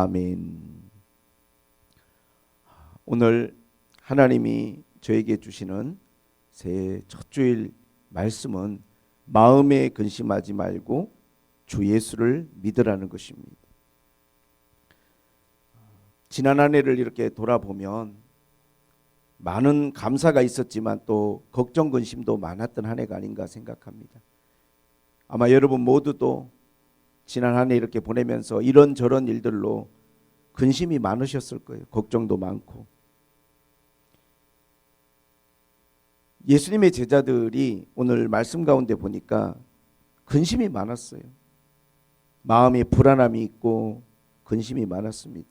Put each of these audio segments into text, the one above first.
아멘. 오늘 하나님이 저에게 주시는 새해 첫 주일 말씀은 마음에 근심하지 말고 주 예수를 믿으라는 것입니다. 지난 한 해를 이렇게 돌아보면 많은 감사가 있었지만 또 걱정 근심도 많았던 한 해가 아닌가 생각합니다. 아마 여러분 모두도 지난 한 해 이렇게 보내면서 이런저런 일들로 근심이 많으셨을 거예요. 걱정도 많고. 예수님의 제자들이 오늘 말씀 가운데 보니까 근심이 많았어요. 마음에 불안함이 있고 근심이 많았습니다.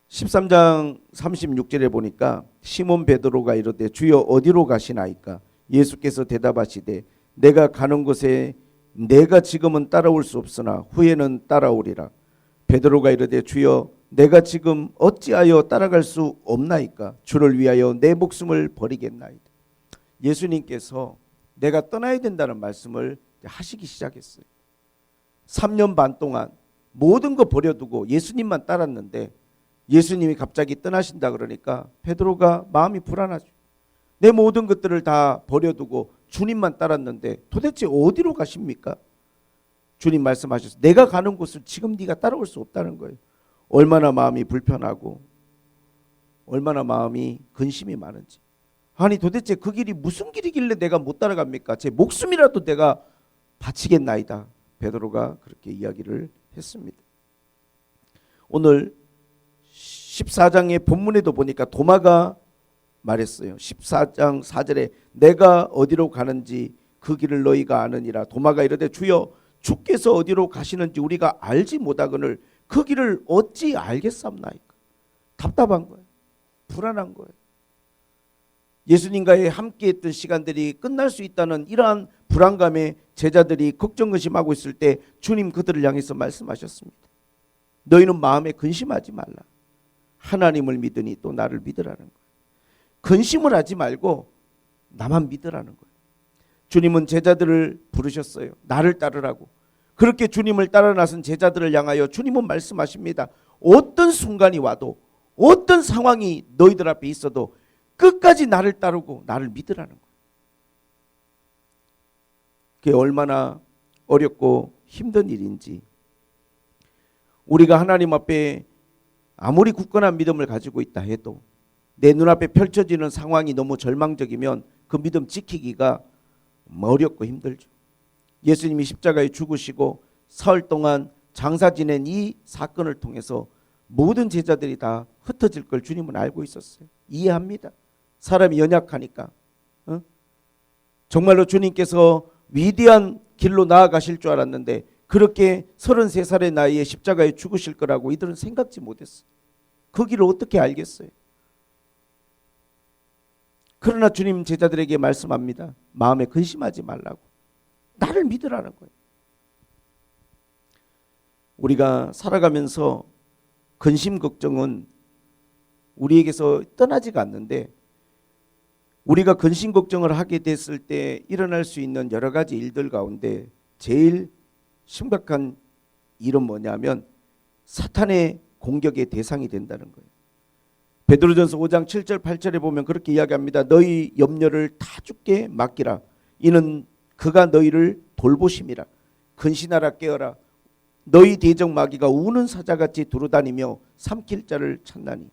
13장 36절에 보니까 시몬 베드로가 이르되 주여 어디로 가시나이까? 예수께서 대답하시되 내가 가는 곳에 내가 지금은 따라올 수 없으나 후에는 따라오리라. 베드로가 이르되 주여 내가 지금 어찌하여 따라갈 수 없나이까? 주를 위하여 내 목숨을 버리겠나이다. 예수님께서 내가 떠나야 된다는 말씀을 하시기 시작했어요. 3년 반 동안 모든 거 버려두고 예수님만 따랐는데 예수님이 갑자기 떠나신다 그러니까 베드로가 마음이 불안하죠. 내 모든 것들을 다 버려두고 주님만 따랐는데 도대체 어디로 가십니까? 주님 말씀하셔서 내가 가는 곳을 지금 네가 따라올 수 없다는 거예요. 얼마나 마음이 불편하고 얼마나 마음이 근심이 많은지. 아니 도대체 그 길이 무슨 길이길래 내가 못 따라갑니까? 제 목숨이라도 내가 바치겠나이다. 베드로가 그렇게 이야기를 했습니다. 오늘 14장의 본문에도 보니까 도마가 말했어요. 14장 4절에 내가 어디로 가는지 그 길을 너희가 아느니라. 도마가 이르되 주여 주께서 어디로 가시는지 우리가 알지 못하거늘 그 길을 어찌 알겠사옵나이까? 답답한 거예요. 불안한 거예요. 예수님과의 함께했던 시간들이 끝날 수 있다는 이러한 불안감에 제자들이 걱정 근심하고 있을 때 주님 그들을 향해서 말씀하셨습니다. 너희는 마음에 근심하지 말라. 하나님을 믿으니 또 나를 믿으라는 거예요. 근심을 하지 말고 나만 믿으라는 거예요. 주님은 제자들을 부르셨어요. 나를 따르라고. 그렇게 주님을 따라 나선 제자들을 향하여 주님은 말씀하십니다. 어떤 순간이 와도 어떤 상황이 너희들 앞에 있어도 끝까지 나를 따르고 나를 믿으라는 거예요. 그게 얼마나 어렵고 힘든 일인지. 우리가 하나님 앞에 아무리 굳건한 믿음을 가지고 있다 해도 내 눈앞에 펼쳐지는 상황이 너무 절망적이면 그 믿음 지키기가 어렵고 힘들죠. 예수님이 십자가에 죽으시고 사흘 동안 장사 지낸 이 사건을 통해서 모든 제자들이 다 흩어질 걸 주님은 알고 있었어요. 이해합니다. 사람이 연약하니까. 정말로 주님께서 위대한 길로 나아가실 줄 알았는데 그렇게 33살의 나이에 십자가에 죽으실 거라고 이들은 생각지 못했어요. 그 길을 어떻게 알겠어요? 그러나 주님 제자들에게 말씀합니다. 마음에 근심하지 말라고. 나를 믿으라는 거예요. 우리가 살아가면서 근심 걱정은 우리에게서 떠나지가 않는데 우리가 근심 걱정을 하게 됐을 때 일어날 수 있는 여러 가지 일들 가운데 제일 심각한 일은 뭐냐면 사탄의 공격의 대상이 된다는 거예요. 베드로전서 5장 7절 8절에 보면 그렇게 이야기합니다. 너희 염려를 다 주께 맡기라. 이는 그가 너희를 돌보심이라. 근신하라 깨어라. 너희 대적 마귀가 우는 사자같이 두루다니며 삼킬 자를 찾나니.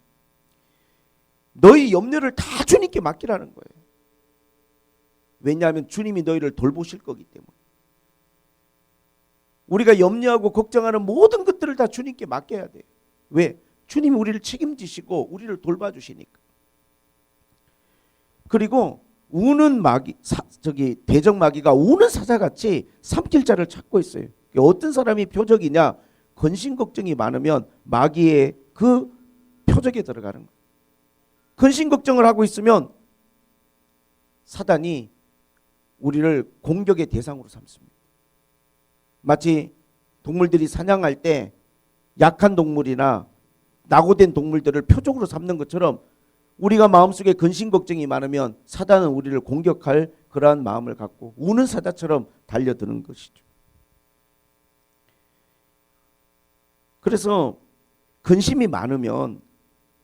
너희 염려를 다 주님께 맡기라는 거예요. 왜냐하면 주님이 너희를 돌보실 거기 때문에. 우리가 염려하고 걱정하는 모든 것들을 다 주님께 맡겨야 돼요. 왜? 주님이 우리를 책임지시고 우리를 돌봐주시니까. 그리고 우는 마귀, 대적 마귀가 우는 사자같이 삼킬 자를 찾고 있어요. 어떤 사람이 표적이냐? 근심 걱정이 많으면 마귀의 그 표적에 들어가는 거예요. 근심 걱정을 하고 있으면 사단이 우리를 공격의 대상으로 삼습니다. 마치 동물들이 사냥할 때 약한 동물이나 낙오된 동물들을 표적으로 삼는 것처럼 우리가 마음속에 근심 걱정이 많으면 사단은 우리를 공격할 그러한 마음을 갖고 우는 사자처럼 달려드는 것이죠. 그래서 근심이 많으면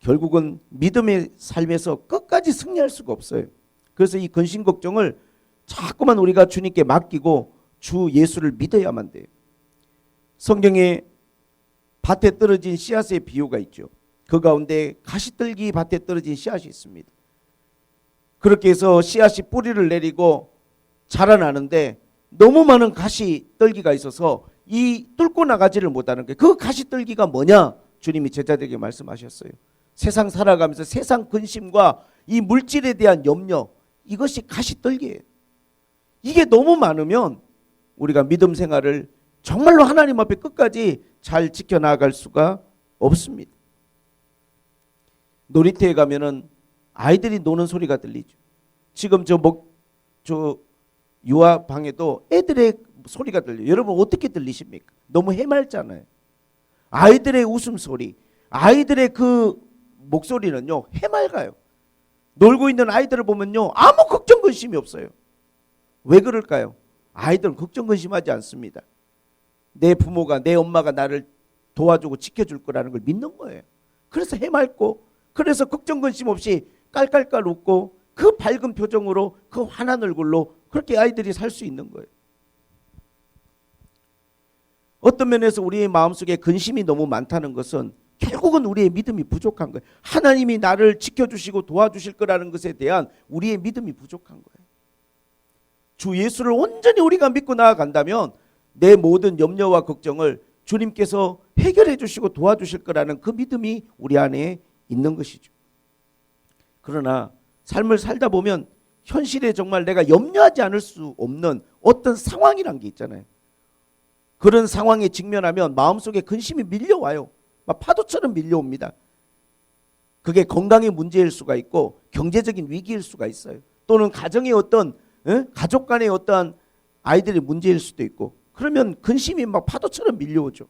결국은 믿음의 삶에서 끝까지 승리할 수가 없어요. 그래서 이 근심 걱정을 자꾸만 우리가 주님께 맡기고 주 예수를 믿어야만 돼요. 성경에 밭에 떨어진 씨앗의 비유가 있죠. 그 가운데 가시떨기 밭에 떨어진 씨앗이 있습니다. 그렇게 해서 씨앗이 뿌리를 내리고 자라나는데 너무 많은 가시떨기가 있어서 이 뚫고 나가지를 못하는 거예요. 그 가시떨기가 뭐냐? 주님이 제자들에게 말씀하셨어요. 세상 살아가면서 세상 근심과 이 물질에 대한 염려, 이것이 가시떨기예요. 이게 너무 많으면 우리가 믿음 생활을 정말로 하나님 앞에 끝까지 잘 지켜나갈 수가 없습니다. 놀이터에 가면은 아이들이 노는 소리가 들리죠. 지금 저 유아방에도 애들의 소리가 들려요. 여러분 어떻게 들리십니까? 너무 해맑잖아요. 아이들의 웃음소리, 아이들의 그 목소리는요 해맑아요. 놀고 있는 아이들을 보면요 아무 걱정 근심이 없어요. 왜 그럴까요? 아이들은 걱정 근심하지 않습니다. 내 부모가, 내 엄마가 나를 도와주고 지켜줄 거라는 걸 믿는 거예요. 그래서 해맑고, 그래서 걱정 근심 없이 깔깔깔 웃고 그 밝은 표정으로, 그 환한 얼굴로 그렇게 아이들이 살 수 있는 거예요. 어떤 면에서 우리의 마음속에 근심이 너무 많다는 것은 결국은 우리의 믿음이 부족한 거예요. 하나님이 나를 지켜주시고 도와주실 거라는 것에 대한 우리의 믿음이 부족한 거예요. 주 예수를 온전히 우리가 믿고 나아간다면 내 모든 염려와 걱정을 주님께서 해결해 주시고 도와주실 거라는 그 믿음이 우리 안에 있는 것이죠. 그러나 삶을 살다 보면 현실에 정말 내가 염려하지 않을 수 없는 어떤 상황이란 게 있잖아요. 그런 상황에 직면하면 마음속에 근심이 밀려와요. 막 파도처럼 밀려옵니다. 그게 건강의 문제일 수가 있고 경제적인 위기일 수가 있어요. 또는 가정의 어떤 가족 간의 어떠한 아이들의 문제일 수도 있고, 그러면 근심이 막 파도처럼 밀려오죠.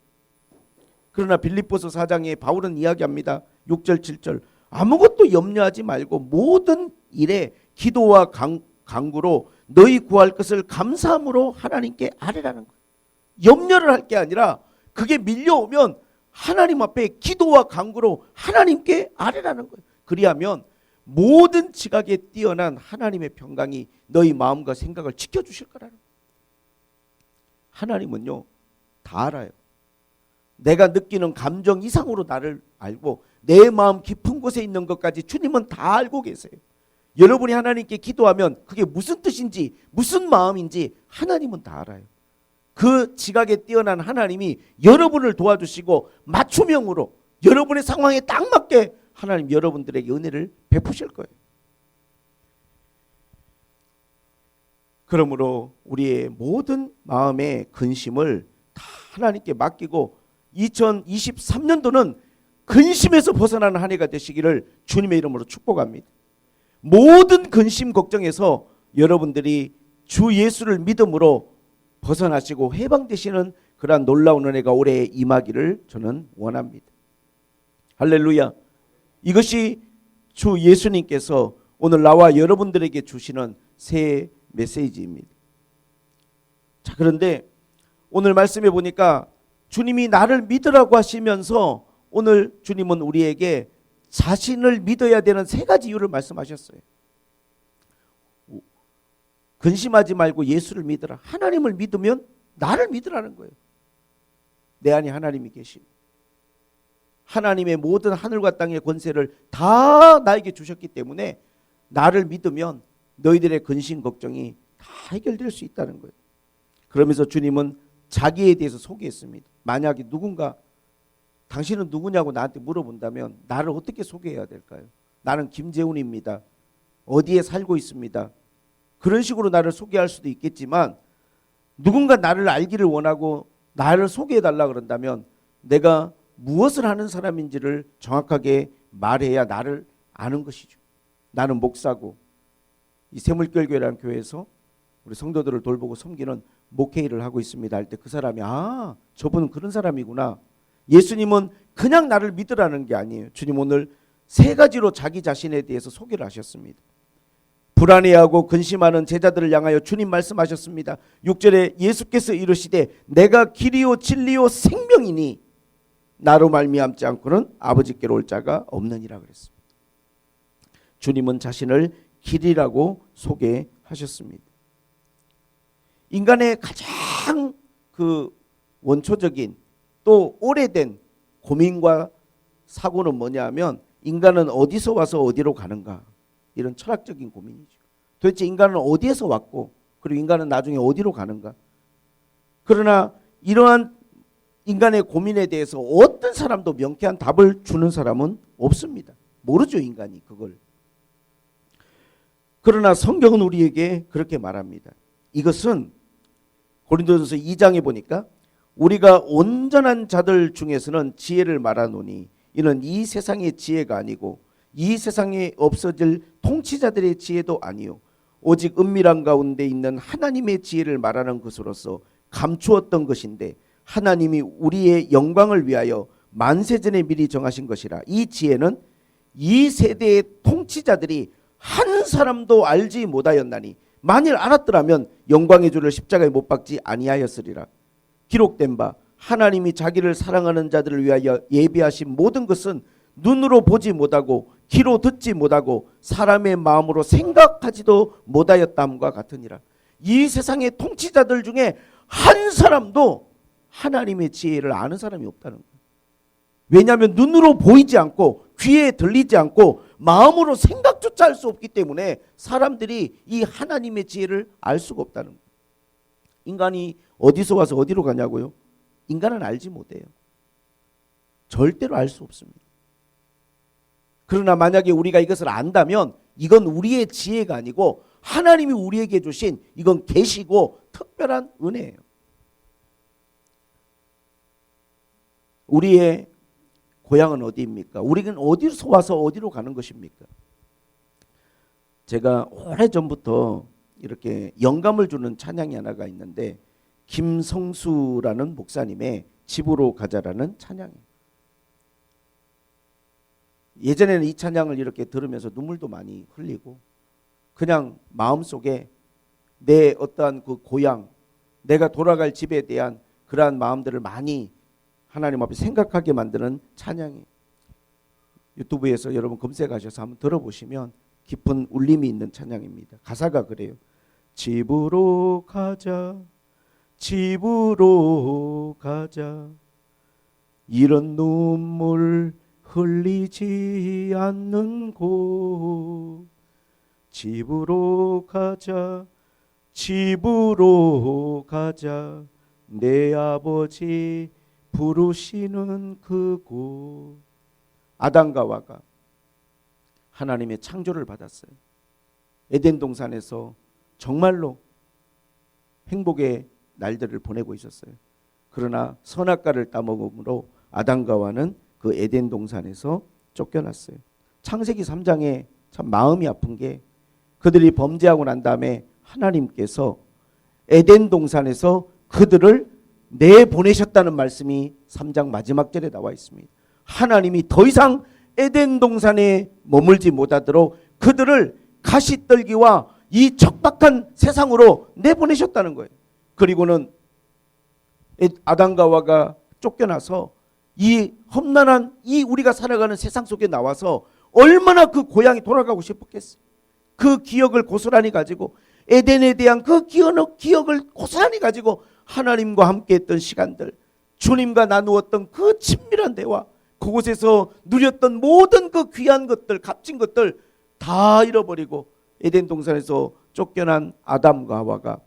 그러나 빌립보서 4장에 바울은 이야기합니다. 6절 7절 아무것도 염려하지 말고 모든 일에 기도와 간구로 너희 구할 것을 감사함으로 하나님께 아뢰라는 거예요. 염려를 할 게 아니라 그게 밀려오면 하나님 앞에 기도와 간구로 하나님께 아뢰라는 거예요. 그리하면 모든 지각에 뛰어난 하나님의 평강이 너희 마음과 생각을 지켜주실 거라는 거예요. 하나님은요 다 알아요. 내가 느끼는 감정 이상으로 나를 알고 내 마음 깊은 곳에 있는 것까지 주님은 다 알고 계세요. 여러분이 하나님께 기도하면 그게 무슨 뜻인지 무슨 마음인지 하나님은 다 알아요. 그 지각에 뛰어난 하나님이 여러분을 도와주시고 맞춤형으로 여러분의 상황에 딱 맞게 하나님 여러분들에게 은혜를 베푸실 거예요. 그러므로 우리의 모든 마음의 근심을 다 하나님께 맡기고 2023년도는 근심에서 벗어나는 한 해가 되시기를 주님의 이름으로 축복합니다. 모든 근심 걱정에서 여러분들이 주 예수를 믿음으로 벗어나시고 해방되시는 그러한 놀라운 은혜가 올해 임하기를 저는 원합니다. 할렐루야. 이것이 주 예수님께서 오늘 나와 여러분들에게 주시는 새 메시지입니다. 자, 그런데 오늘 말씀해 보니까 주님이 나를 믿으라고 하시면서 오늘 주님은 우리에게 자신을 믿어야 되는 세 가지 이유를 말씀하셨어요. 근심하지 말고 예수를 믿으라. 하나님을 믿으면 나를 믿으라는 거예요. 내 안에 하나님이 계시고 하나님의 모든 하늘과 땅의 권세를 다 나에게 주셨기 때문에 나를 믿으면 너희들의 근심 걱정이 다 해결될 수 있다는 거예요. 그러면서 주님은 자기에 대해서 소개했습니다. 만약에 누군가 당신은 누구냐고 나한테 물어본다면 나를 어떻게 소개해야 될까요? 나는 김재훈입니다. 어디에 살고 있습니다. 그런 식으로 나를 소개할 수도 있겠지만 누군가 나를 알기를 원하고 나를 소개해달라 그런다면 내가 무엇을 하는 사람인지를 정확하게 말해야 나를 아는 것이죠. 나는 목사고 이 새물결교회라는 교회에서 우리 성도들을 돌보고 섬기는 목회일을 하고 있습니다 할 때 그 사람이 저분은 그런 사람이구나. 예수님은 그냥 나를 믿으라는 게 아니에요. 주님 오늘 세 가지로 자기 자신에 대해서 소개를 하셨습니다. 불안해하고 근심하는 제자들을 향하여 주님 말씀하셨습니다. 6절에 예수께서 이르시되 내가 길이요 진리요 생명이니 나로 말미암지 않고는 아버지께로 올 자가 없느니라 그랬습니다. 주님은 자신을 길이라고 소개하셨습니다. 인간의 가장 그 원초적인 또 오래된 고민과 사고는 뭐냐면 인간은 어디서 와서 어디로 가는가, 이런 철학적인 고민이죠. 도대체 인간은 어디에서 왔고 그리고 인간은 나중에 어디로 가는가. 그러나 이러한 인간의 고민에 대해서 어떤 사람도 명쾌한 답을 주는 사람은 없습니다. 모르죠, 인간이 그걸. 그러나 성경은 우리에게 그렇게 말합니다. 이것은 고린도전서 2장에 보니까 우리가 온전한 자들 중에서는 지혜를 말하노니 이는 이 세상의 지혜가 아니고 이 세상에 없어질 통치자들의 지혜도 아니요 오직 은밀한 가운데 있는 하나님의 지혜를 말하는 것으로서 감추었던 것인데 하나님이 우리의 영광을 위하여 만세전에 미리 정하신 것이라. 이 지혜는 이 세대의 통치자들이 한 사람도 알지 못하였나니 만일 알았더라면 영광의 주를 십자가에 못 박지 아니하였으리라. 기록된 바 하나님이 자기를 사랑하는 자들을 위하여 예비하신 모든 것은 눈으로 보지 못하고 귀로 듣지 못하고 사람의 마음으로 생각하지도 못하였다함과 같으니라. 이 세상의 통치자들 중에 한 사람도 하나님의 지혜를 아는 사람이 없다는 거예요. 왜냐하면 눈으로 보이지 않고 귀에 들리지 않고 마음으로 생각조차 할 수 없기 때문에 사람들이 이 하나님의 지혜를 알 수가 없다는 거예요. 인간이 어디서 와서 어디로 가냐고요? 인간은 알지 못해요. 절대로 알 수 없습니다. 그러나 만약에 우리가 이것을 안다면 이건 우리의 지혜가 아니고 하나님이 우리에게 주신 이건 계시고 특별한 은혜예요. 우리의 고향은 어디입니까? 우리는 어디서 와서 어디로 가는 것입니까? 제가 오래전부터 이렇게 영감을 주는 찬양이 하나가 있는데 김성수라는 목사님의 집으로 가자라는 찬양이에요. 예전에는 이 찬양을 이렇게 들으면서 눈물도 많이 흘리고 그냥 마음속에 내 어떠한 그 고향, 내가 돌아갈 집에 대한 그러한 마음들을 많이 하나님 앞에 생각하게 만드는 찬양이에요. 유튜브에서 여러분 검색하셔서 한번 들어보시면 깊은 울림이 있는 찬양입니다. 가사가 그래요. 집으로 가자, 집으로 가자, 이런 눈물 흘리지 않는 곳. 집으로 가자, 집으로 가자, 내 아버지 부르시는 그곳. 아담과 하와가 하나님의 창조를 받았어요. 에덴 동산에서 정말로 행복의 날들을 보내고 있었어요. 그러나 선악과를 따먹음으로 아담과 하와는 그 에덴 동산에서 쫓겨났어요. 창세기 3장에 참 마음이 아픈 게 그들이 범죄하고 난 다음에 하나님께서 에덴 동산에서 그들을 내보내셨다는 말씀이 3장 마지막 절에 나와 있습니다. 하나님이 더 이상 에덴 동산에 머물지 못하도록 그들을 가시떨기와 이 척박한 세상으로 내보내셨다는 거예요. 그리고는 아담과 하와가 쫓겨나서 이 험난한 이 우리가 살아가는 세상 속에 나와서 얼마나 그 고향에 돌아가고 싶었겠어요. 그 기억을 고스란히 가지고 에덴에 대한 그 기억을 고스란히 가지고 하나님과 함께 했던 시간들, 주님과 나누었던 그 친밀한 대화, 그곳에서 누렸던 모든 그 귀한 것들, 값진 것들 다 잃어버리고 에덴 동산에서 쫓겨난 아담과 하와가,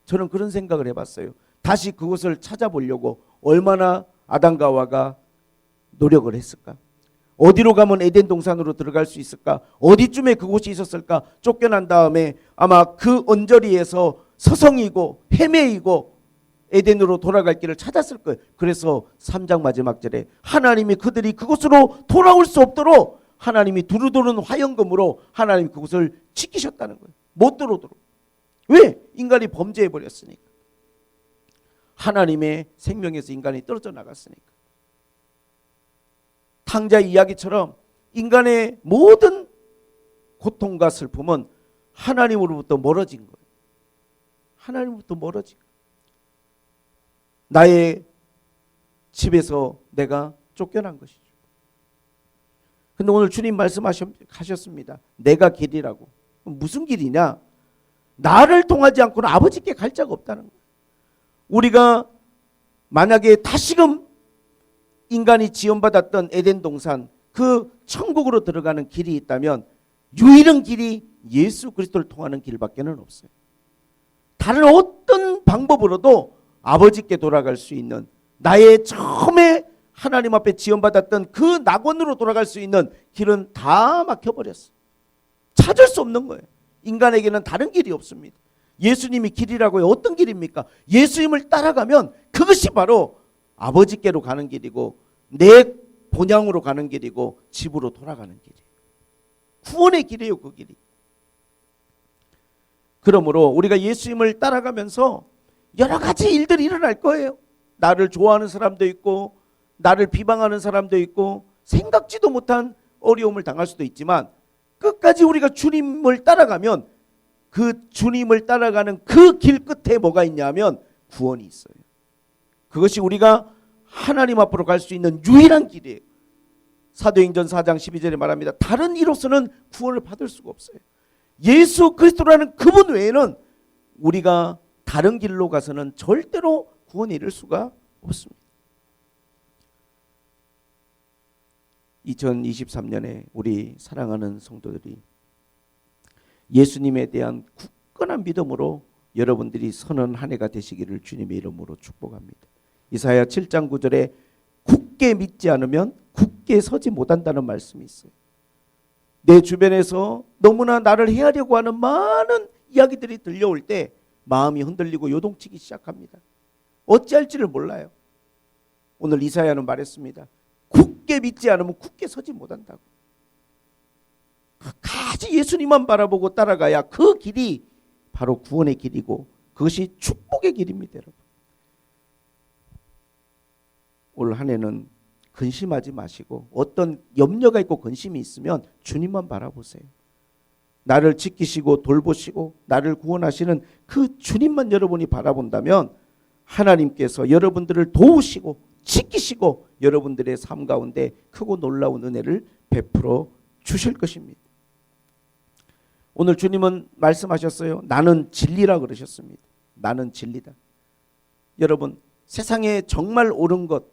저는 그런 생각을 해봤어요. 다시 그곳을 찾아보려고 얼마나 아담과 하와가 노력을 했을까? 어디로 가면 에덴 동산으로 들어갈 수 있을까? 어디쯤에 그곳이 있었을까? 쫓겨난 다음에 아마 그 언저리에서 서성이고 헤매이고 에덴으로 돌아갈 길을 찾았을 거예요. 그래서 3장 마지막 절에 하나님이 그들이 그곳으로 돌아올 수 없도록 하나님이 두루두른 화영금으로 하나님이 그곳을 지키셨다는 거예요. 못 들어오도록. 왜? 인간이 범죄해버렸으니까. 하나님의 생명에서 인간이 떨어져 나갔으니까. 탕자의 이야기처럼 인간의 모든 고통과 슬픔은 하나님으로부터 멀어진 거예요. 하나님으로부터 멀어진 거예요. 나의 집에서 내가 쫓겨난 것이죠. 근데 오늘 주님 말씀하셨습니다. 내가 길이라고. 무슨 길이냐? 나를 통하지 않고는 아버지께 갈 자가 없다는 거예요. 우리가 만약에 다시금 인간이 지원받았던 에덴 동산, 그 천국으로 들어가는 길이 있다면 유일한 길이 예수 그리스도를 통하는 길밖에는 없어요. 다른 어떤 방법으로도 아버지께 돌아갈 수 있는, 나의 처음에 하나님 앞에 지원받았던 그 낙원으로 돌아갈 수 있는 길은 다 막혀버렸어요. 찾을 수 없는 거예요. 인간에게는 다른 길이 없습니다. 예수님이 길이라고요. 어떤 길입니까? 예수님을 따라가면 그것이 바로 아버지께로 가는 길이고 내 본향으로 가는 길이고 집으로 돌아가는 길이에요. 구원의 길이에요. 그 길이. 그러므로 우리가 예수님을 따라가면서 여러 가지 일들이 일어날 거예요. 나를 좋아하는 사람도 있고 나를 비방하는 사람도 있고 생각지도 못한 어려움을 당할 수도 있지만 끝까지 우리가 주님을 따라가면 그 주님을 따라가는 그 길 끝에 뭐가 있냐면 구원이 있어요. 그것이 우리가 하나님 앞으로 갈 수 있는 유일한 길이에요. 사도행전 4장 12절에 말합니다. 다른 이로서는 구원을 받을 수가 없어요. 예수 그리스도라는 그분 외에는 우리가 다른 길로 가서는 절대로 구원에 이를 수가 없습니다. 2023년에 우리 사랑하는 성도들이 예수님에 대한 굳건한 믿음으로 여러분들이 서는 한 해가 되시기를 주님의 이름으로 축복합니다. 이사야 7장 9절에 굳게 믿지 않으면 굳게 서지 못한다는 말씀이 있어요. 내 주변에서 너무나 나를 해하려고 하는 많은 이야기들이 들려올 때 마음이 흔들리고 요동치기 시작합니다. 어찌할지를 몰라요. 오늘 이사야는 말했습니다. 굳게 믿지 않으면 굳게 서지 못한다고. 끝까지 예수님만 바라보고 따라가야 그 길이 바로 구원의 길이고 그것이 축복의 길입니다. 여러분. 올 한 해는 근심하지 마시고 어떤 염려가 있고 근심이 있으면 주님만 바라보세요. 나를 지키시고 돌보시고 나를 구원하시는 그 주님만 여러분이 바라본다면 하나님께서 여러분들을 도우시고 지키시고 여러분들의 삶 가운데 크고 놀라운 은혜를 베풀어 주실 것입니다. 오늘 주님은 말씀하셨어요. 나는 진리라 그러셨습니다. 나는 진리다. 여러분, 세상에 정말 옳은 것,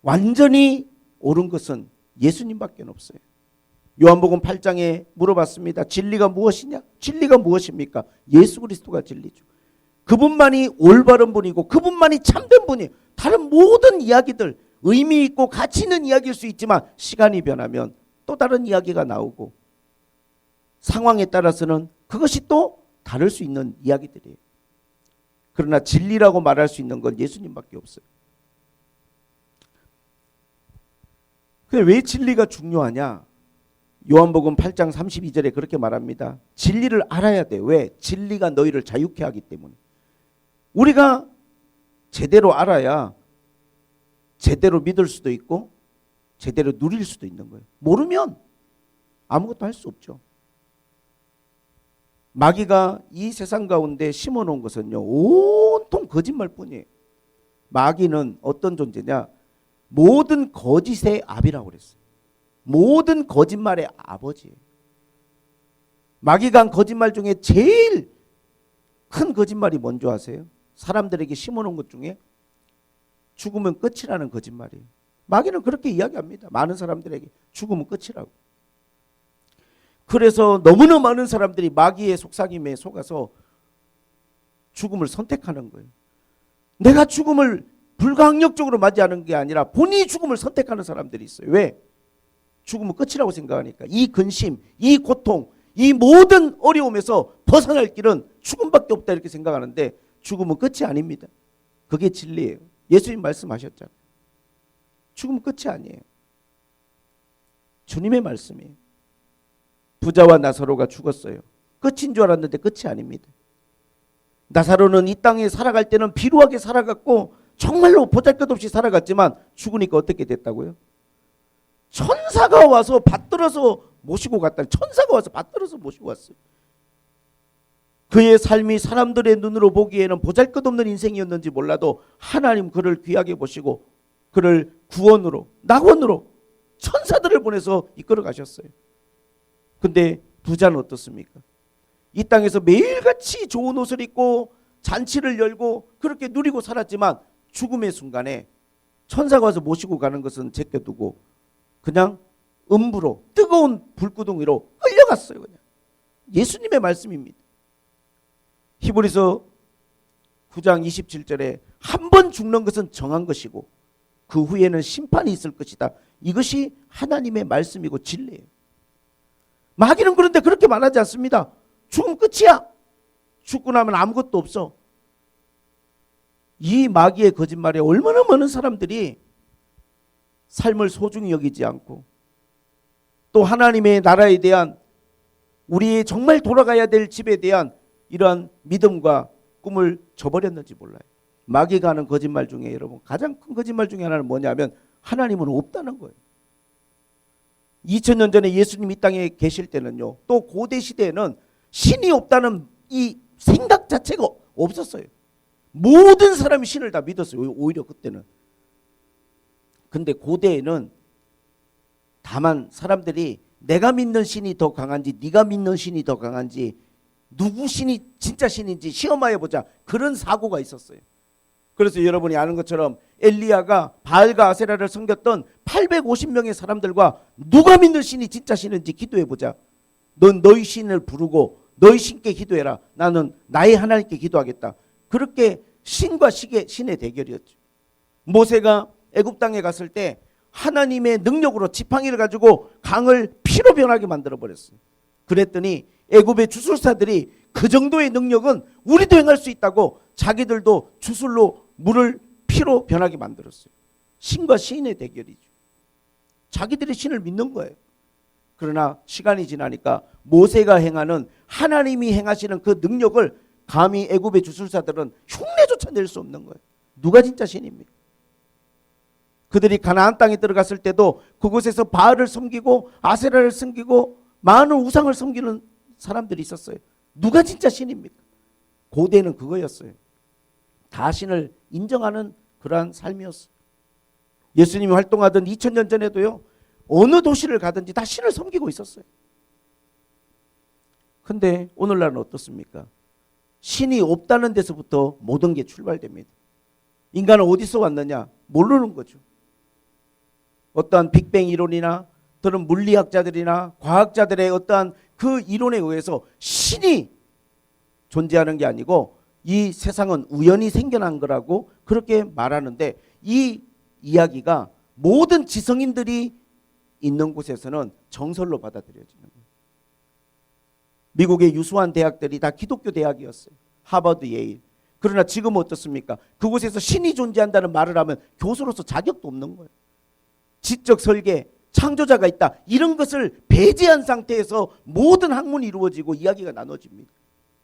완전히 옳은 것은 예수님밖에 없어요. 요한복음 8장에 물어봤습니다. 진리가 무엇이냐? 진리가 무엇입니까? 예수 그리스도가 진리죠. 그분만이 올바른 분이고 그분만이 참된 분이에요. 다른 모든 이야기들 의미 있고 가치 있는 이야기일 수 있지만 시간이 변하면 또 다른 이야기가 나오고 상황에 따라서는 그것이 또 다를 수 있는 이야기들이에요. 그러나 진리라고 말할 수 있는 건 예수님밖에 없어요. 근데 왜 진리가 중요하냐? 요한복음 8장 32절에 그렇게 말합니다. 진리를 알아야 돼. 왜? 진리가 너희를 자유케 하기 때문에. 우리가 제대로 알아야 제대로 믿을 수도 있고 제대로 누릴 수도 있는 거예요. 모르면 아무것도 할 수 없죠. 마귀가 이 세상 가운데 심어놓은 것은요, 온통 거짓말뿐이에요. 마귀는 어떤 존재냐? 모든 거짓의 압이라고 그랬어요. 모든 거짓말의 아버지예요. 마귀가 한 거짓말 중에 제일 큰 거짓말이 뭔지 아세요? 사람들에게 심어놓은 것 중에 죽으면 끝이라는 거짓말이에요. 마귀는 그렇게 이야기합니다. 많은 사람들에게 죽으면 끝이라고. 그래서 너무나 많은 사람들이 마귀의 속삭임에 속아서 죽음을 선택하는 거예요. 내가 죽음을 불가항력적으로 맞이하는 게 아니라 본인이 죽음을 선택하는 사람들이 있어요. 왜? 죽으면 끝이라고 생각하니까. 이 근심, 이 고통, 이 모든 어려움에서 벗어날 길은 죽음밖에 없다 이렇게 생각하는데 죽음은 끝이 아닙니다. 그게 진리예요. 예수님 말씀하셨잖아요. 죽음은 끝이 아니에요. 주님의 말씀이에요. 부자와 나사로가 죽었어요. 끝인 줄 알았는데 끝이 아닙니다. 나사로는 이 땅에 살아갈 때는 비루하게 살아갔고 정말로 보잘것없이 살아갔지만 죽으니까 어떻게 됐다고요? 천사가 와서 받들어서 모시고 갔다. 천사가 와서 받들어서 모시고 왔어요. 그의 삶이 사람들의 눈으로 보기에는 보잘것없는 인생이었는지 몰라도 하나님 그를 귀하게 보시고 그를 구원으로, 낙원으로 천사들을 보내서 이끌어 가셨어요. 근데 부자는 어떻습니까? 이 땅에서 매일같이 좋은 옷을 입고 잔치를 열고 그렇게 누리고 살았지만 죽음의 순간에 천사가 와서 모시고 가는 것은 제껴두고 그냥 음부로, 뜨거운 불구덩이로 흘려갔어요. 그냥. 예수님의 말씀입니다. 히브리서 9장 27절에 한 번 죽는 것은 정한 것이고 그 후에는 심판이 있을 것이다. 이것이 하나님의 말씀이고 진리예요. 마귀는 그런데 그렇게 말하지 않습니다. 죽으면 끝이야. 죽고 나면 아무것도 없어. 이 마귀의 거짓말에 얼마나 많은 사람들이 삶을 소중히 여기지 않고 또 하나님의 나라에 대한 우리의 정말 돌아가야 될 집에 대한 이러한 믿음과 꿈을 저버렸는지 몰라요. 마귀가 하는 거짓말 중에 여러분 가장 큰 거짓말 중에 하나는 뭐냐면 하나님은 없다는 거예요. 2000년 전에 예수님 이 땅에 계실 때는요, 또 고대 시대에는 신이 없다는 이 생각 자체가 없었어요. 모든 사람이 신을 다 믿었어요. 오히려 그때는. 근데 고대에는 다만 사람들이 내가 믿는 신이 더 강한지 네가 믿는 신이 더 강한지 누구 신이 진짜 신인지 시험하여 보자, 그런 사고가 있었어요. 그래서 여러분이 아는 것처럼 엘리야가 바알과 아세라를 섬겼던 850명의 사람들과 누가 믿는 신이 진짜 신인지 기도해 보자. 넌 너희 신을 부르고 너희 신께 기도해라. 나는 나의 하나님께 기도하겠다. 그렇게 신과 신의 대결이었죠. 모세가 애굽 땅에 갔을 때 하나님의 능력으로 지팡이를 가지고 강을 피로 변하게 만들어 버렸어요. 그랬더니 애굽의 주술사들이 그 정도의 능력은 우리도 행할 수 있다고 자기들도 주술로 물을 피로 변하게 만들었어요. 신과 신의 대결이죠. 자기들이 신을 믿는 거예요. 그러나 시간이 지나니까 모세가 행하는 하나님이 행하시는 그 능력을 감히 애굽의 주술사들은 흉내조차 낼 수 없는 거예요. 누가 진짜 신입니까? 그들이 가나안 땅에 들어갔을 때도 그곳에서 바알을 섬기고 아세라를 섬기고 많은 우상을 섬기는 사람들이 있었어요. 누가 진짜 신입니까? 고대는 그거였어요. 다 신을 인정하는 그러한 삶이었어요. 예수님이 활동하던 2000년 전에도요, 어느 도시를 가든지 다 신을 섬기고 있었어요. 근데 오늘날은 어떻습니까? 신이 없다는 데서부터 모든 게 출발됩니다. 인간은 어디서 왔느냐? 모르는 거죠. 어떠한 빅뱅 이론이나 또는 물리학자들이나 과학자들의 어떠한 그 이론에 의해서 신이 존재하는 게 아니고 이 세상은 우연히 생겨난 거라고 그렇게 말하는데, 이 이야기가 모든 지성인들이 있는 곳에서는 정설로 받아들여지는 거예요. 미국의 유수한 대학들이 다 기독교 대학이었어요. 하버드, 예일. 그러나 지금 어떻습니까? 그곳에서 신이 존재한다는 말을 하면 교수로서 자격도 없는 거예요. 지적 설계, 창조자가 있다, 이런 것을 배제한 상태에서 모든 학문이 이루어지고 이야기가 나눠집니다.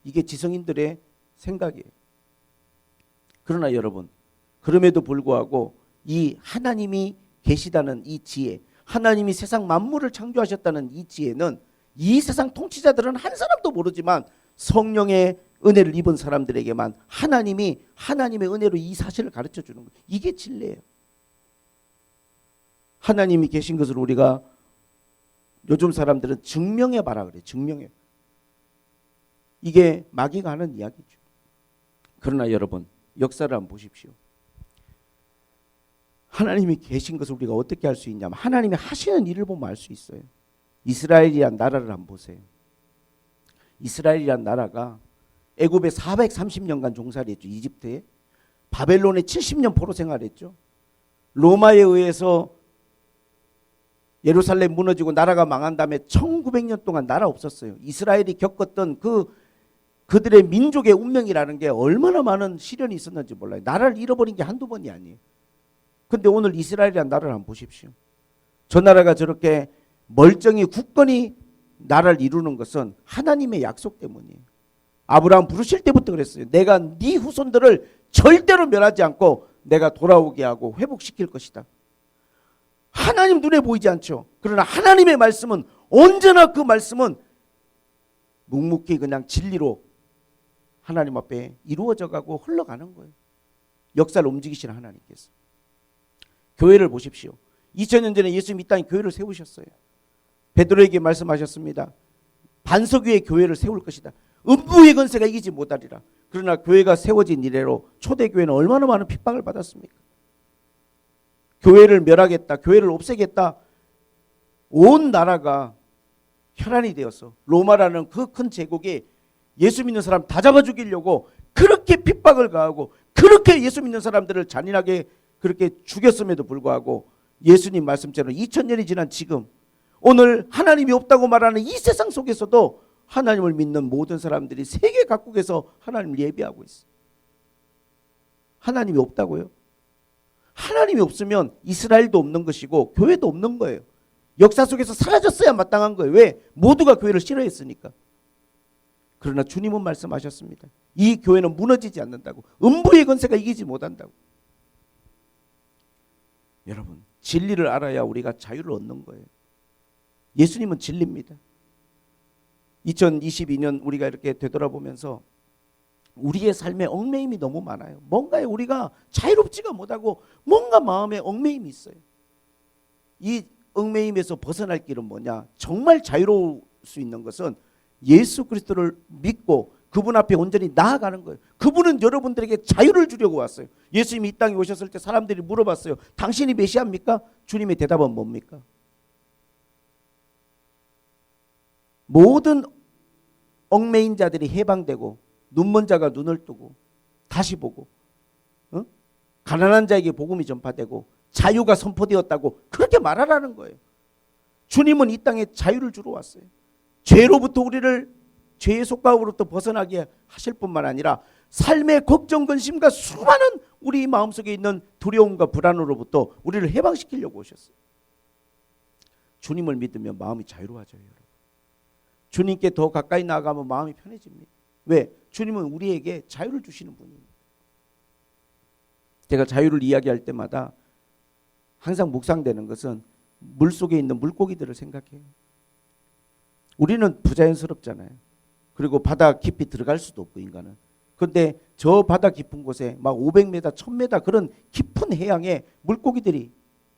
이게 지성인들의 생각이에요. 그러나 여러분, 그럼에도 불구하고 이 하나님이 계시다는 이 지혜, 하나님이 세상 만물을 창조하셨다는 이 지혜는 이 세상 통치자들은 한 사람도 모르지만 성령의 은혜를 입은 사람들에게만 하나님이 하나님의 은혜로 이 사실을 가르쳐 주는 거예요. 이게 진리예요. 하나님이 계신 것을 우리가 요즘 사람들은 증명해 봐라 그래요. 증명해. 이게 마귀가 하는 이야기죠. 그러나 여러분, 역사를 한번 보십시오. 하나님이 계신 것을 우리가 어떻게 알 수 있냐면 하나님이 하시는 일을 보면 알 수 있어요. 이스라엘이란 나라를 한번 보세요. 이스라엘이란 나라가 애굽에 430년간 종살이했죠. 이집트에. 바벨론에 70년 포로 생활했죠. 로마에 의해서 예루살렘 무너지고 나라가 망한 다음에 1900년 동안 나라 없었어요. 이스라엘이 겪었던 그들의 민족의 운명이라는 게 얼마나 많은 시련이 있었는지 몰라요. 나라를 잃어버린 게 한두 번이 아니에요. 근데 오늘 이스라엘이라는 나라를 한번 보십시오. 저 나라가 저렇게 멀쩡히 굳건히 나라를 이루는 것은 하나님의 약속 때문이에요. 아브라함 부르실 때부터 그랬어요. 내가 네 후손들을 절대로 멸하지 않고 내가 돌아오게 하고 회복시킬 것이다. 하나님 눈에 보이지 않죠. 그러나 하나님의 말씀은 언제나 그 말씀은 묵묵히 그냥 진리로 하나님 앞에 이루어져 가고 흘러가는 거예요. 역사를 움직이시는 하나님께서. 교회를 보십시오. 2000년 전에 예수님이 이 땅에 교회를 세우셨어요. 베드로에게 말씀하셨습니다. 반석 위에 교회를 세울 것이다. 음부의 권세가 이기지 못하리라. 그러나 교회가 세워진 이래로 초대교회는 얼마나 많은 핍박을 받았습니까? 교회를 멸하겠다, 교회를 없애겠다. 온 나라가 혈안이 되어서 로마라는 그 큰 제국이 예수 믿는 사람 다 잡아 죽이려고 그렇게 핍박을 가하고 그렇게 예수 믿는 사람들을 잔인하게 그렇게 죽였음에도 불구하고 예수님 말씀처럼 2000년이 지난 지금 오늘 하나님이 없다고 말하는 이 세상 속에서도 하나님을 믿는 모든 사람들이 세계 각국에서 하나님을 예배하고 있어요. 하나님이 없다고요? 하나님이 없으면 이스라엘도 없는 것이고 교회도 없는 거예요. 역사 속에서 사라졌어야 마땅한 거예요. 왜? 모두가 교회를 싫어했으니까. 그러나 주님은 말씀하셨습니다. 이 교회는 무너지지 않는다고. 음부의 권세가 이기지 못한다고. 여러분, 진리를 알아야 우리가 자유를 얻는 거예요. 예수님은 진리입니다. 2022년 우리가 이렇게 되돌아보면서 우리의 삶에 얽매임이 너무 많아요. 뭔가에 우리가 자유롭지가 못하고 뭔가 마음에 얽매임이 있어요. 이 얽매임에서 벗어날 길은 뭐냐? 정말 자유로울 수 있는 것은 예수 그리스도를 믿고 그분 앞에 온전히 나아가는 거예요. 그분은 여러분들에게 자유를 주려고 왔어요. 예수님이 이 땅에 오셨을 때 사람들이 물어봤어요. 당신이 메시아입니까? 주님의 대답은 뭡니까? 모든 얽매인 자들이 해방되고 눈먼 자가 눈을 뜨고 다시 보고 가난한 자에게 복음이 전파되고 자유가 선포되었다고 그렇게 말하라는 거예요. 주님은 이 땅에 자유를 주러 왔어요. 죄로부터 우리를 죄의 속박으로부터 벗어나게 하실 뿐만 아니라 삶의 걱정, 근심과 수많은 우리 마음속에 있는 두려움과 불안으로부터 우리를 해방시키려고 오셨어요. 주님을 믿으면 마음이 자유로워져요. 여러분. 주님께 더 가까이 나아가면 마음이 편해집니다. 왜? 주님은 우리에게 자유를 주시는 분입니다. 제가 자유를 이야기할 때마다 항상 묵상되는 것은 물속에 있는 물고기들을 생각해요. 우리는 부자연스럽잖아요. 그리고 바다 깊이 들어갈 수도 없고 인간은. 그런데 저 바다 깊은 곳에 막 500m, 1000m 그런 깊은 해양에 물고기들이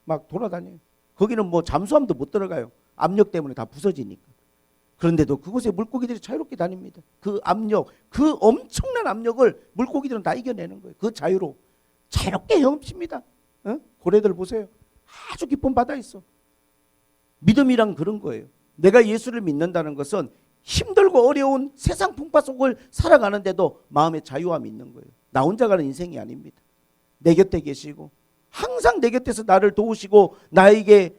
막 돌아다녀요. 거기는 뭐 잠수함도 못 들어가요. 압력 때문에 다 부서지니까. 그런데도 그곳에 물고기들이 자유롭게 다닙니다. 그 압력, 그 엄청난 압력을 물고기들은 다 이겨내는 거예요. 그 자유로. 자유롭게 헤엄칩니다. 고래들 보세요. 아주 깊은 바다에 있어. 믿음이란 그런 거예요. 내가 예수를 믿는다는 것은 힘들고 어려운 세상 풍파 속을 살아가는데도 마음의 자유함이 있는 거예요. 나 혼자 가는 인생이 아닙니다. 내 곁에 계시고 항상 내 곁에서 나를 도우시고 나에게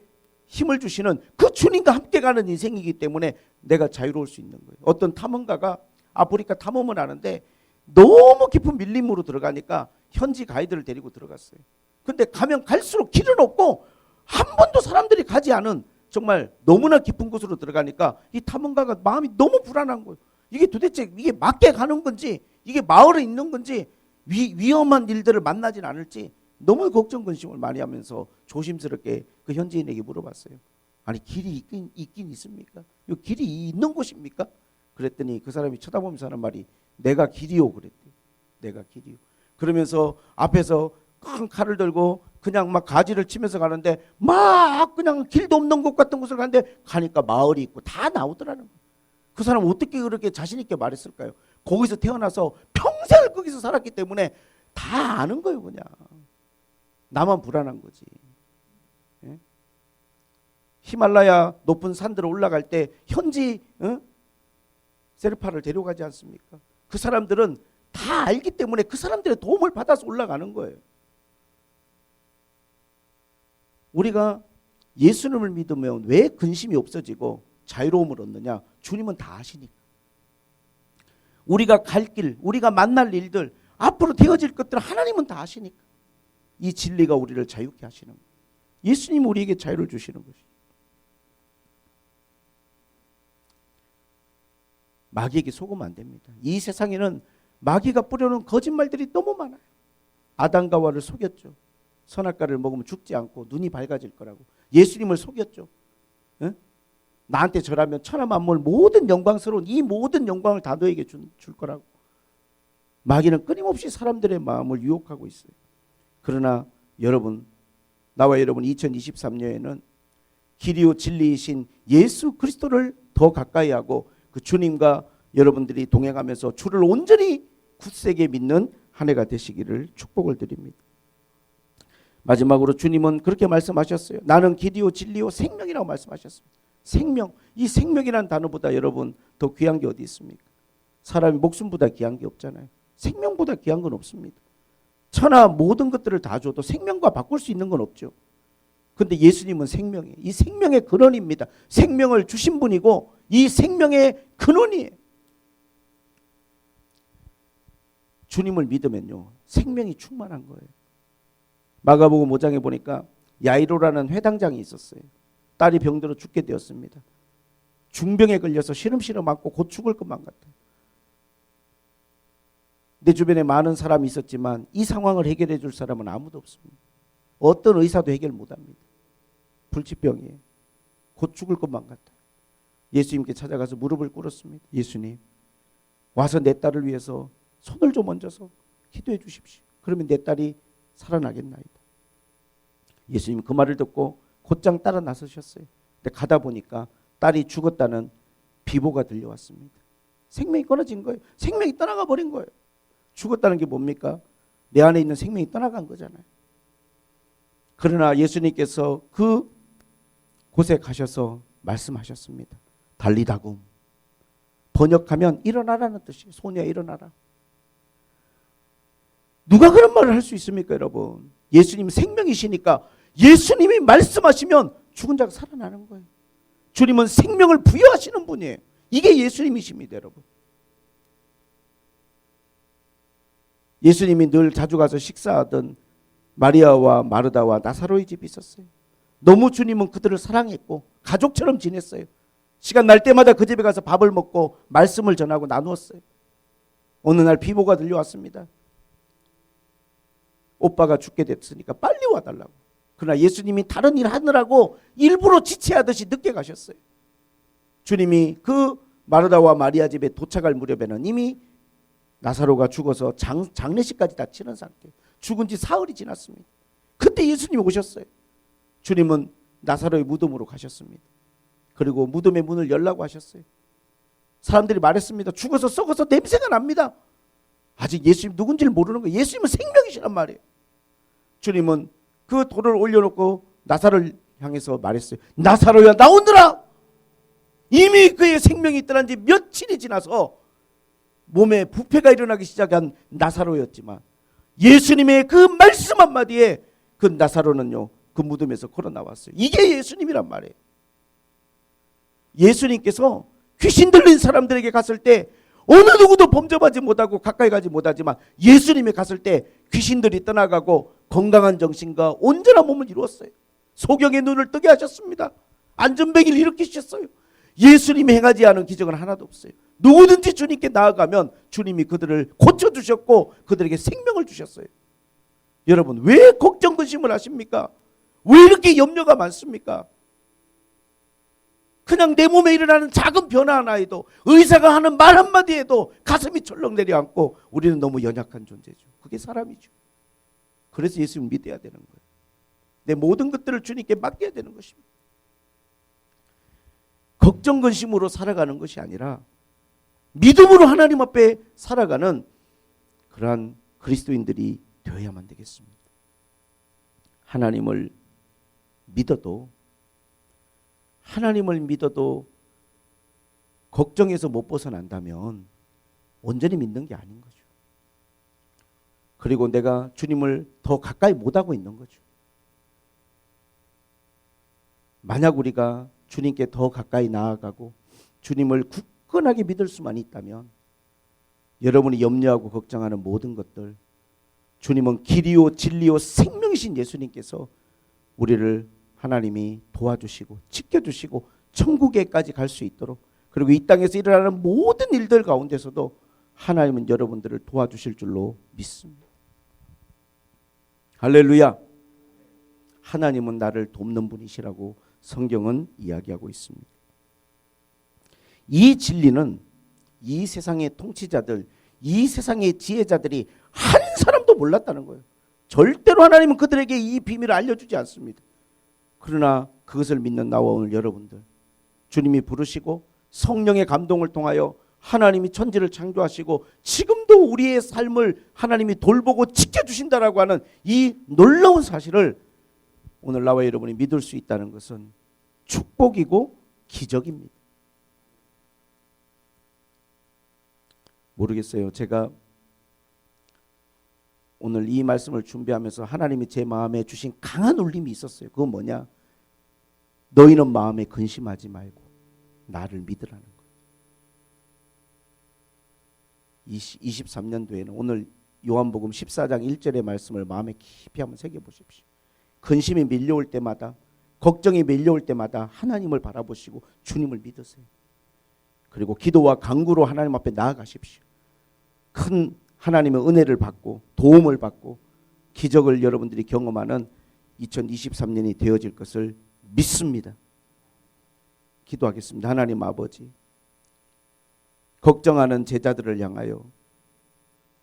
힘을 주시는 그 주님과 함께 가는 인생이기 때문에 내가 자유로울 수 있는 거예요. 어떤 탐험가가 아프리카 탐험을 하는데 너무 깊은 밀림으로 들어가니까 현지 가이드를 데리고 들어갔어요. 근데 가면 갈수록 길은 없고 한 번도 사람들이 가지 않은 정말 너무나 깊은 곳으로 들어가니까 이 탐험가가 마음이 너무 불안한 거예요. 이게 도대체 이게 맞게 가는 건지 이게 마을에 있는 건지 위험한 일들을 만나진 않을지 너무 걱정 근심을 많이 하면서 조심스럽게 그 현지인에게 물어봤어요. 아니 길이 있긴 있습니까? 이 길이 있는 곳입니까? 그랬더니 그 사람이 쳐다보면서 하는 말이 내가 길이요 그랬대요. 내가 길이요. 그러면서 앞에서 큰 칼을 들고 그냥 막 가지를 치면서 가는데 막 그냥 길도 없는 곳 같은 곳을 가는데 가니까 마을이 있고 다 나오더라는 거예요. 그 사람 어떻게 그렇게 자신 있게 말했을까요? 거기서 태어나서 평생을 거기서 살았기 때문에 다 아는 거예요. 그냥 나만 불안한 거지. 예? 히말라야 높은 산들을 올라갈 때 현지 세르파를 데려가지 않습니까? 그 사람들은 다 알기 때문에 그 사람들의 도움을 받아서 올라가는 거예요. 우리가 예수님을 믿으면 왜 근심이 없어지고 자유로움을 얻느냐? 주님은 다 아시니까. 우리가 갈 길, 우리가 만날 일들, 앞으로 되어질 것들 하나님은 다 아시니까. 이 진리가 우리를 자유케 하시는 거예요. 예수님이 우리에게 자유를 주시는 것이죠. 마귀에게 속으면 안 됩니다. 이 세상에는 마귀가 뿌려놓은 거짓말들이 너무 많아요. 아담과 하와를 속였죠. 선악과를 먹으면 죽지 않고 눈이 밝아질 거라고. 예수님을 속였죠. 응? 나한테 절하면 천하 만물 모든 영광스러운 이 모든 영광을 다 너에게 줄 거라고. 마귀는 끊임없이 사람들의 마음을 유혹하고 있어요. 그러나 여러분 나와 여러분 2023년에는 길이요 진리이신 예수 그리스도를 더 가까이 하고 그 주님과 여러분들이 동행하면서 주를 온전히 굳세게 믿는 한 해가 되시기를 축복을 드립니다. 마지막으로 주님은 그렇게 말씀하셨어요. 나는 길이요 진리요 생명이라고 말씀하셨습니다. 생명, 이 생명이라는 단어보다 여러분 더 귀한 게 어디 있습니까? 사람이 목숨보다 귀한 게 없잖아요. 생명보다 귀한 건 없습니다. 천하 모든 것들을 다 줘도 생명과 바꿀 수 있는 건 없죠. 그런데 예수님은 생명이에요. 이 생명의 근원입니다. 생명을 주신 분이고 이 생명의 근원이에요. 주님을 믿으면요 생명이 충만한 거예요. 마가복음 5장에 보니까 야이로라는 회당장이 있었어요. 딸이 병들어 죽게 되었습니다. 중병에 걸려서 시름시름 앓고 곧 죽을 것만 같아요. 내 주변에 많은 사람이 있었지만 이 상황을 해결해 줄 사람은 아무도 없습니다. 어떤 의사도 해결 못합니다. 불치병이에요. 곧 죽을 것만 같아요. 예수님께 찾아가서 무릎을 꿇었습니다. 예수님, 와서 내 딸을 위해서 손을 좀 얹어서 기도해 주십시오. 그러면 내 딸이 살아나겠나이다. 예수님 그 말을 듣고 곧장 따라 나서셨어요. 근데 가다 보니까 딸이 죽었다는 비보가 들려왔습니다. 생명이 끊어진 거예요. 생명이 떠나가 버린 거예요. 죽었다는 게 뭡니까? 내 안에 있는 생명이 떠나간 거잖아요. 그러나 예수님께서 그 곳에 가셔서 말씀하셨습니다. 달리다굼. 번역하면 일어나라는 뜻이에요. 소녀야 일어나라. 누가 그런 말을 할 수 있습니까, 여러분? 예수님 생명이시니까 예수님이 말씀하시면 죽은 자가 살아나는 거예요. 주님은 생명을 부여하시는 분이에요. 이게 예수님이십니다, 여러분. 예수님이 늘 자주 가서 식사하던 마리아와 마르다와 나사로의 집이 있었어요. 너무 주님은 그들을 사랑했고 가족처럼 지냈어요. 시간 날 때마다 그 집에 가서 밥을 먹고 말씀을 전하고 나누었어요. 어느 날 비보가 들려왔습니다. 오빠가 죽게 됐으니까 빨리 와달라고. 그러나 예수님이 다른 일 하느라고 일부러 지체하듯이 늦게 가셨어요. 주님이 그 마르다와 마리아 집에 도착할 무렵에는 이미 나사로가 죽어서 장례식까지 다 치른 상태. 죽은 지 사흘이 지났습니다. 그때 예수님이 오셨어요. 주님은 나사로의 무덤으로 가셨습니다. 그리고 무덤의 문을 열라고 하셨어요. 사람들이 말했습니다. 죽어서 썩어서 냄새가 납니다. 아직 예수님 누군지를 모르는 거예요. 예수님은 생명이시란 말이에요. 주님은 그 돌을 올려놓고 나사로를 향해서 말했어요. 나사로야 나오너라. 이미 그의 생명이 떠난 지 며칠이 지나서 몸에 부패가 일어나기 시작한 나사로였지만 예수님의 그 말씀 한마디에 그 나사로는요 그 무덤에서 걸어 나왔어요. 이게 예수님이란 말이에요. 예수님께서 귀신 들린 사람들에게 갔을 때 어느 누구도 범접하지 못하고 가까이 가지 못하지만 예수님이 갔을 때 귀신들이 떠나가고 건강한 정신과 온전한 몸을 이루었어요. 소경의 눈을 뜨게 하셨습니다. 안전뱅이를 일으키셨어요. 예수님이 행하지 않은 기적은 하나도 없어요. 누구든지 주님께 나아가면 주님이 그들을 고쳐주셨고 그들에게 생명을 주셨어요. 여러분 왜 걱정 근심을 하십니까? 왜 이렇게 염려가 많습니까? 그냥 내 몸에 일어나는 작은 변화 하나에도 의사가 하는 말 한마디에도 가슴이 철렁 내려앉고 우리는 너무 연약한 존재죠. 그게 사람이죠. 그래서 예수님을 믿어야 되는 거예요. 내 모든 것들을 주님께 맡겨야 되는 것입니다. 걱정 근심으로 살아가는 것이 아니라 믿음으로 하나님 앞에 살아가는 그러한 그리스도인들이 되어야만 되겠습니다. 하나님을 믿어도 걱정에서 못 벗어난다면 온전히 믿는 게 아닌 거죠. 그리고 내가 주님을 더 가까이 못하고 있는 거죠. 만약 우리가 주님께 더 가까이 나아가고 주님을 굳건하게 믿을 수만 있다면 여러분이 염려하고 걱정하는 모든 것들 주님은 길이요 진리요 생명이신 예수님께서 우리를 하나님이 도와주시고 지켜주시고 천국에까지 갈 수 있도록 그리고 이 땅에서 일어나는 모든 일들 가운데서도 하나님은 여러분들을 도와주실 줄로 믿습니다. 할렐루야. 하나님은 나를 돕는 분이시라고 성경은 이야기하고 있습니다. 이 진리는 이 세상의 통치자들, 이 세상의 지혜자들이 한 사람도 몰랐다는 거예요. 절대로 하나님은 그들에게 이 비밀을 알려주지 않습니다. 그러나 그것을 믿는 나와 오늘 여러분들, 주님이 부르시고 성령의 감동을 통하여 하나님이 천지를 창조하시고 지금도 우리의 삶을 하나님이 돌보고 지켜주신다라고 하는 이 놀라운 사실을 오늘 나와 여러분이 믿을 수 있다는 것은 축복이고 기적입니다. 모르겠어요. 제가 오늘 이 말씀을 준비하면서 하나님이 제 마음에 주신 강한 울림이 있었어요. 그건 뭐냐? 너희는 마음에 근심하지 말고 나를 믿으라는 거예요. 23년도에는 오늘 요한복음 14장 1절의 말씀을 마음에 깊이 한번 새겨보십시오. 근심이 밀려올 때마다, 걱정이 밀려올 때마다 하나님을 바라보시고 주님을 믿으세요. 그리고 기도와 간구로 하나님 앞에 나아가십시오. 큰 하나님의 은혜를 받고 도움을 받고 기적을 여러분들이 경험하는 2023년이 되어질 것을 믿습니다. 기도하겠습니다. 하나님 아버지, 걱정하는 제자들을 향하여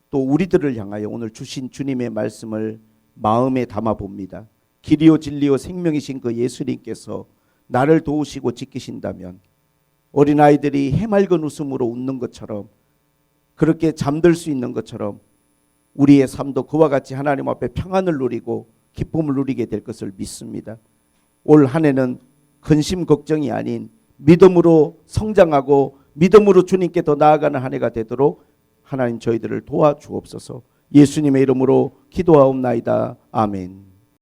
또 우리들을 향하여 오늘 주신 주님의 말씀을 마음에 담아봅니다. 길이요 진리요 생명이신 그 예수님께서 나를 도우시고 지키신다면 어린아이들이 해맑은 웃음으로 웃는 것처럼, 그렇게 잠들 수 있는 것처럼 우리의 삶도 그와 같이 하나님 앞에 평안을 누리고 기쁨을 누리게 될 것을 믿습니다. 올 한 해는 근심 걱정이 아닌 믿음으로 성장하고 믿음으로 주님께 더 나아가는 한 해가 되도록 하나님 저희들을 도와주옵소서. 예수님의 이름으로 기도하옵나이다. 아멘.